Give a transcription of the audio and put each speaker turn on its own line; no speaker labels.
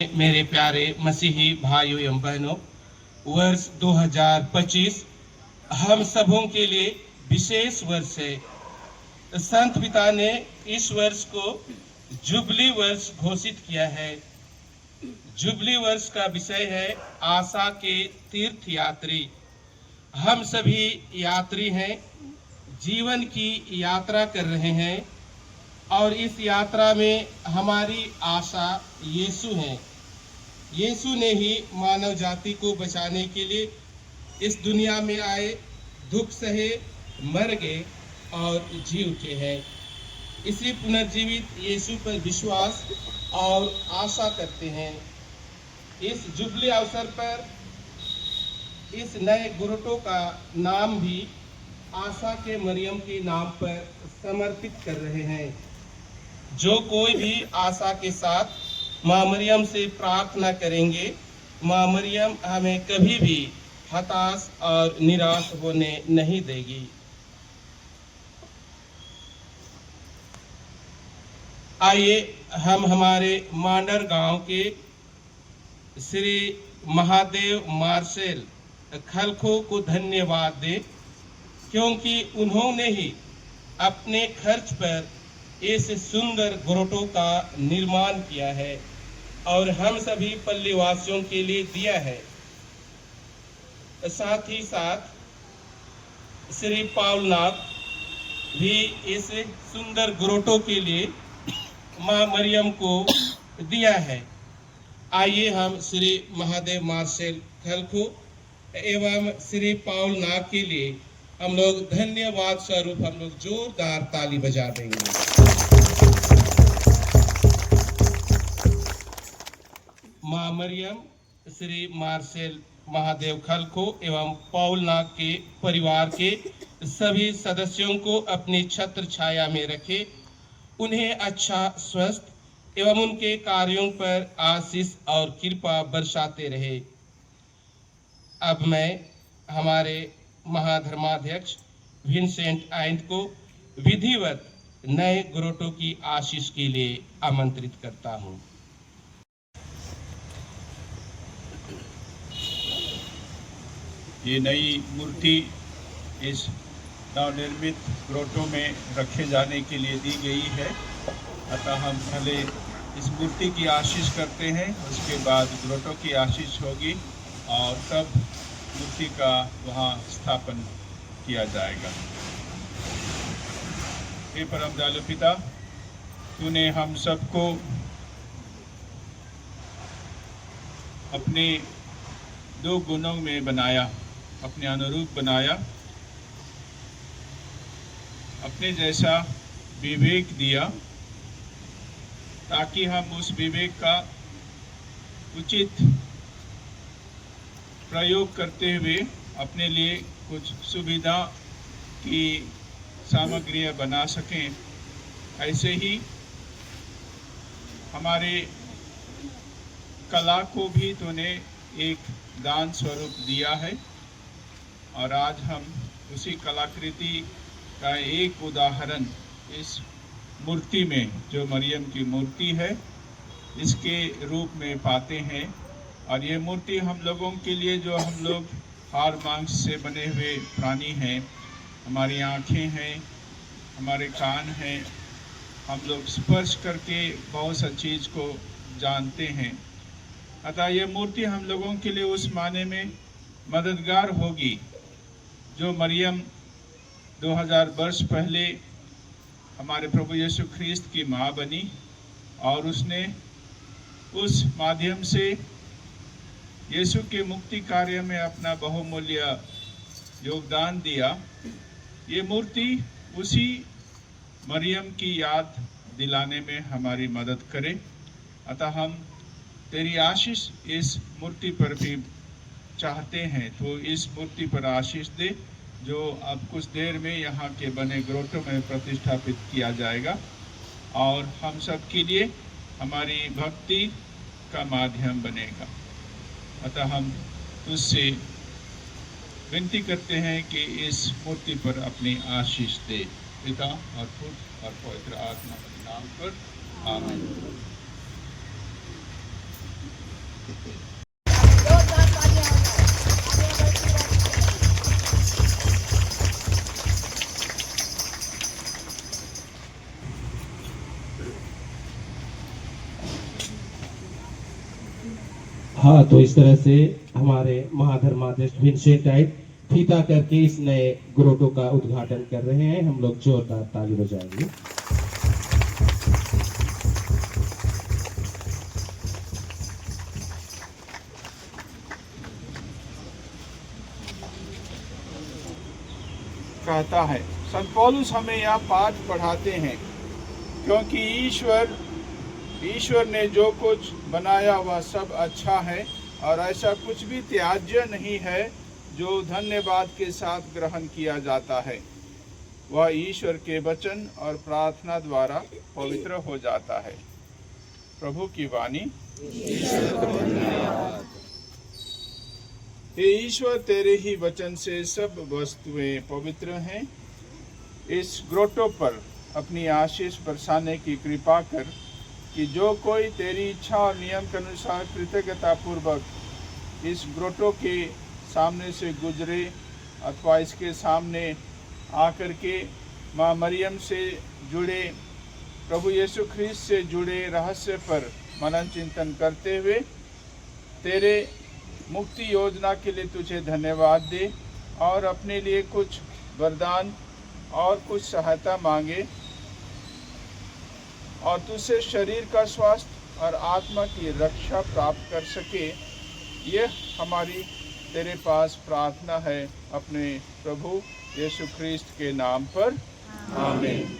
मेरे प्यारे मसीही भाइयों एवं बहनों, वर्ष 2025 हम सबों के लिए विशेष वर्ष है। संत पिता ने इस वर्ष को जुबली वर्ष घोषित किया है। जुबली वर्ष का विषय है आशा के तीर्थ यात्री। हम सभी यात्री हैं, जीवन की यात्रा कर रहे हैं और इस यात्रा में हमारी आशा यीशु है। यीशु ने ही मानव जाति को बचाने के लिए इस दुनिया में आए, दुख सहे, मर गए और जी उठे हैं। इसी पुनर्जीवित यीशु पर विश्वास और आशा करते हैं। इस जुबली अवसर पर इस नए गुरुटों का नाम भी आशा के मरियम के नाम पर समर्पित कर रहे हैं। जो कोई भी आशा के साथ माँ मरियम से प्रार्थना करेंगे, माँ मरियम हमें कभी भी हताश और निराश होने नहीं देगी। आइए हम हमारे मांडर गांव के श्री महादेव मार्शल खलखो को धन्यवाद दें, क्योंकि उन्होंने ही अपने खर्च पर इस सुंदर ग्रोटो का निर्माण किया है और हम सभी पल्ली वासियों के लिए दिया है। साथ ही साथ श्री पावलनाथ भी इस सुंदर ग्रोटो के लिए माँ मरियम को दिया है। आइए हम श्री महादेव मार्शल खलखो एवं श्री पावलनाथ के लिए हम लोग धन्यवाद स्वरूप हम लोग जोरदार ताली बजा देंगे। माँ मरियम श्री मार्शल महादेव खलखो एवं पावलनाथ के परिवार के सभी सदस्यों को अपनी छत्र छाया में रखे, उन्हें अच्छा स्वस्थ एवं उनके कार्यों पर आशीष और कृपा बरसाते रहे। अब मैं हमारे महाधर्माध्यक्ष विंसेंट आइंद को विधिवत नए ग्रोटो की आशीष के लिए आमंत्रित करता हूं।
ये नई मूर्ति इस नवनिर्मित ग्रोटो में रखे जाने के लिए दी गई है। अतः हम पहले इस मूर्ति की आशीष करते हैं, उसके बाद ग्रोटो की आशीष होगी और तब मूर्ति का वहाँ स्थापन किया जाएगा। हे परम दयालु पिता, तूने हम सबको अपने दो गुणों में बनाया, अपने अनुरूप बनाया, अपने जैसा विवेक दिया, ताकि हम उस विवेक का उचित प्रयोग करते हुए अपने लिए कुछ सुविधा की सामग्रियां बना सकें। ऐसे ही हमारे कला को भी तूने एक दान स्वरूप दिया है और आज हम उसी कलाकृति का एक उदाहरण इस मूर्ति में, जो मरियम की मूर्ति है, इसके रूप में पाते हैं। और ये मूर्ति हम लोगों के लिए, जो हम लोग हाड़ मांस से बने हुए प्राणी हैं, हमारी आँखें हैं, हमारे कान हैं, हम लोग स्पर्श करके बहुत सा चीज़ को जानते हैं। अतः ये मूर्ति हम लोगों के लिए उस माने में मददगार होगी जो मरियम 2000 वर्ष पहले हमारे प्रभु यीशु ख्रीस्त की माँ बनी और उसने उस माध्यम से यीशु के मुक्ति कार्य में अपना बहुमूल्य योगदान दिया। ये मूर्ति उसी मरियम की याद दिलाने में हमारी मदद करे। अतः हम तेरी आशीष इस मूर्ति पर भी चाहते हैं, तो इस मूर्ति पर आशीष दे, जो अब कुछ देर में यहाँ के बने ग्रोटो में प्रतिष्ठापित किया जाएगा और हम सब के लिए हमारी भक्ति का माध्यम बनेगा। अतः हम तुझसे विनती करते हैं कि इस मूर्ति पर अपनी आशीष दे, पिता और पुत्र और पवित्र आत्मा के नाम पर, आमीन।
हाँ, तो इस तरह से हमारे महाधर्माध्यक्ष विंसेंट टाइट फीता करके इस नए ग्रोटो का उद्घाटन कर रहे हैं। हम लोग जोरदार ताली बजाएंगे।
कहता है, संत पौलुस हमें यह पाठ पढ़ाते हैं, क्योंकि ईश्वर ने जो कुछ बनाया वह सब अच्छा है और ऐसा कुछ भी त्याज्य नहीं है जो धन्यवाद के साथ ग्रहण किया जाता है। वह ईश्वर के वचन और प्रार्थना द्वारा पवित्र हो जाता है। प्रभु की वाणी। हे ईश्वर, तेरे ही वचन से सब वस्तुएं पवित्र हैं। इस ग्रोटो पर अपनी आशीष बरसाने की कृपा कर कि जो कोई तेरी इच्छा और नियम के अनुसार कृतज्ञता पूर्वक इस ग्रोटो के सामने से गुजरे अथवा इसके सामने आकर के माँ मरियम से जुड़े, प्रभु यीशु ख्रीस्त से जुड़े रहस्य पर मनन चिंतन करते हुए तेरे मुक्ति योजना के लिए तुझे धन्यवाद दे और अपने लिए कुछ वरदान और कुछ सहायता मांगे और तुझसे शरीर का स्वास्थ्य और आत्मा की रक्षा प्राप्त कर सके। यह हमारी तेरे पास प्रार्थना है अपने प्रभु यीशु ख्रीस्त के नाम पर। आमीन।